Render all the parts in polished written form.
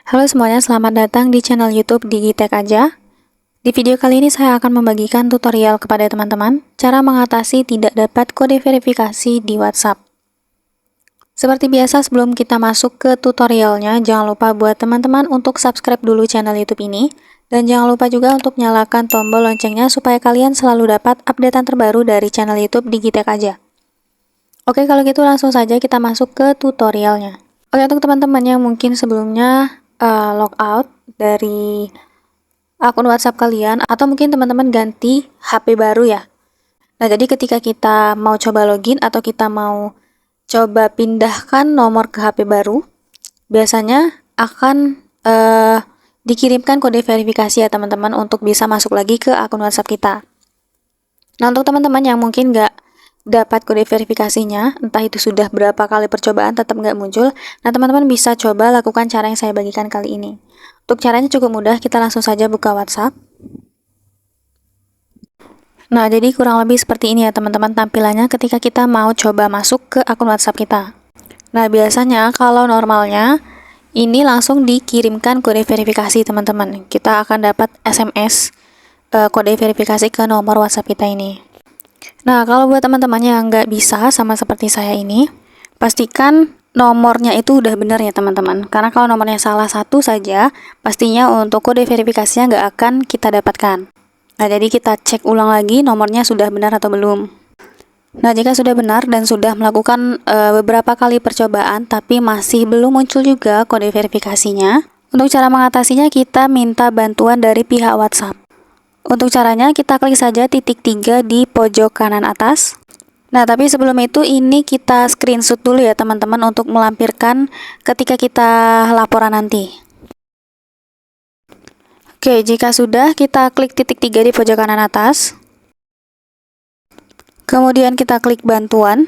Halo semuanya, selamat datang di channel YouTube Digitek Aja. Di video kali ini saya akan membagikan tutorial kepada teman-teman cara mengatasi tidak dapat kode verifikasi di WhatsApp. Seperti biasa, sebelum kita masuk ke tutorialnya, jangan lupa buat teman-teman untuk subscribe dulu channel YouTube ini, dan jangan lupa juga untuk nyalakan tombol loncengnya supaya kalian selalu dapat updatean terbaru dari channel YouTube Digitek Aja. Oke, kalau gitu langsung saja kita masuk ke tutorialnya. Oke, untuk teman-teman yang mungkin sebelumnya logout dari akun WhatsApp kalian, atau mungkin teman-teman ganti HP baru ya. Nah, jadi ketika kita mau coba login atau kita mau coba pindahkan nomor ke HP baru, biasanya akan dikirimkan kode verifikasi ya teman-teman untuk bisa masuk lagi ke akun WhatsApp kita. Nah, untuk teman-teman yang mungkin nggak dapat kode verifikasinya, entah itu sudah berapa kali percobaan tetap nggak muncul, nah teman-teman bisa coba lakukan cara yang saya bagikan kali ini. Untuk caranya cukup mudah, kita langsung saja buka WhatsApp. Nah, jadi kurang lebih seperti ini ya teman-teman tampilannya ketika kita mau coba masuk ke akun WhatsApp kita. Nah, biasanya kalau normalnya ini langsung dikirimkan kode verifikasi teman-teman. Kita akan dapat SMS kode verifikasi ke nomor WhatsApp kita ini. Nah, kalau buat teman-teman yang nggak bisa sama seperti saya ini, pastikan nomornya itu udah benar ya teman-teman. Karena kalau nomornya salah satu saja, pastinya untuk kode verifikasinya nggak akan kita dapatkan. Nah, jadi kita cek ulang lagi nomornya sudah benar atau belum. Nah, jika sudah benar dan sudah melakukan beberapa kali percobaan, tapi masih belum muncul juga kode verifikasinya, untuk cara mengatasinya kita minta bantuan dari pihak WhatsApp. Untuk caranya kita klik saja titik 3 di pojok kanan atas. Nah, tapi sebelum itu ini kita screenshot dulu ya teman-teman untuk melampirkan ketika kita laporan nanti. Oke, jika sudah kita klik titik 3 di pojok kanan atas. Kemudian kita klik bantuan.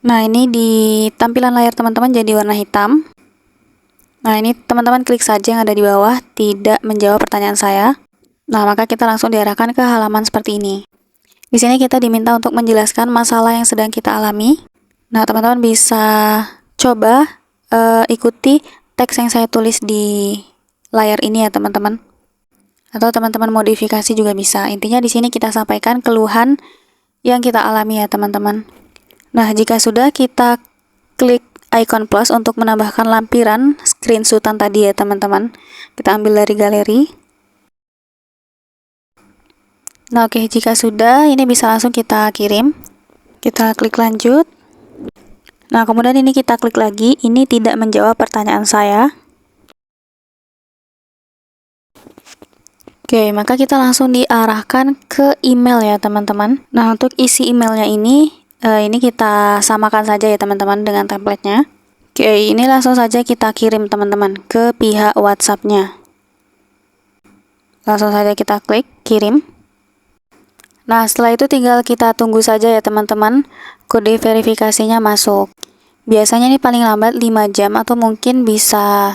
Nah, ini di tampilan layar teman-teman jadi warna hitam. Nah, ini teman-teman klik saja yang ada di bawah, tidak menjawab pertanyaan saya. Nah, maka kita langsung diarahkan ke halaman seperti ini. Di sini kita diminta untuk menjelaskan masalah yang sedang kita alami. Nah, teman-teman bisa coba ikuti teks yang saya tulis di layar ini ya, teman-teman. Atau teman-teman modifikasi juga bisa. Intinya di sini kita sampaikan keluhan yang kita alami ya, teman-teman. Nah, jika sudah kita klik icon plus untuk menambahkan lampiran screenshotan tadi ya, teman-teman. Kita ambil dari galeri. Nah, oke, jika sudah, ini bisa langsung kita kirim. Kita klik lanjut. Nah, kemudian ini kita klik lagi. Ini tidak menjawab pertanyaan saya. Oke, maka kita langsung diarahkan ke email ya, teman-teman. Nah, untuk isi emailnya ini kita samakan saja ya, teman-teman, dengan template-nya. Oke, ini langsung saja kita kirim, teman-teman, ke pihak WhatsApp-nya. Langsung saja kita klik kirim. Nah, setelah itu tinggal kita tunggu saja ya teman-teman, kode verifikasinya masuk. Biasanya ini paling lambat 5 jam atau mungkin bisa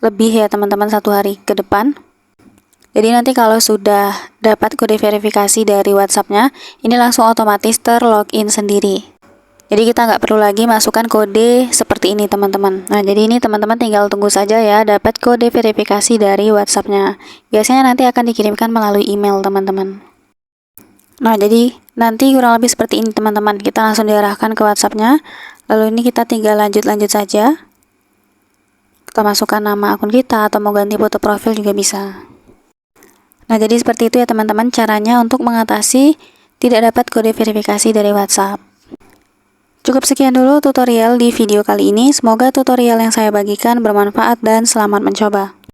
lebih ya teman-teman, 1 hari ke depan. Jadi nanti kalau sudah dapat kode verifikasi dari WhatsApp-nya, ini langsung otomatis terlogin sendiri. Jadi kita nggak perlu lagi masukkan kode seperti ini teman-teman. Nah, jadi ini teman-teman tinggal tunggu saja ya dapat kode verifikasi dari WhatsApp-nya. Biasanya nanti akan dikirimkan melalui email teman-teman. Nah, jadi nanti kurang lebih seperti ini teman-teman. Kita langsung diarahkan ke WhatsApp-nya. Lalu ini kita tinggal lanjut-lanjut saja. Kita masukkan nama akun kita atau mau ganti foto profil juga bisa. Nah, jadi seperti itu ya teman-teman caranya untuk mengatasi tidak dapat kode verifikasi dari WhatsApp. Cukup sekian dulu tutorial di video kali ini. Semoga tutorial yang saya bagikan bermanfaat dan selamat mencoba.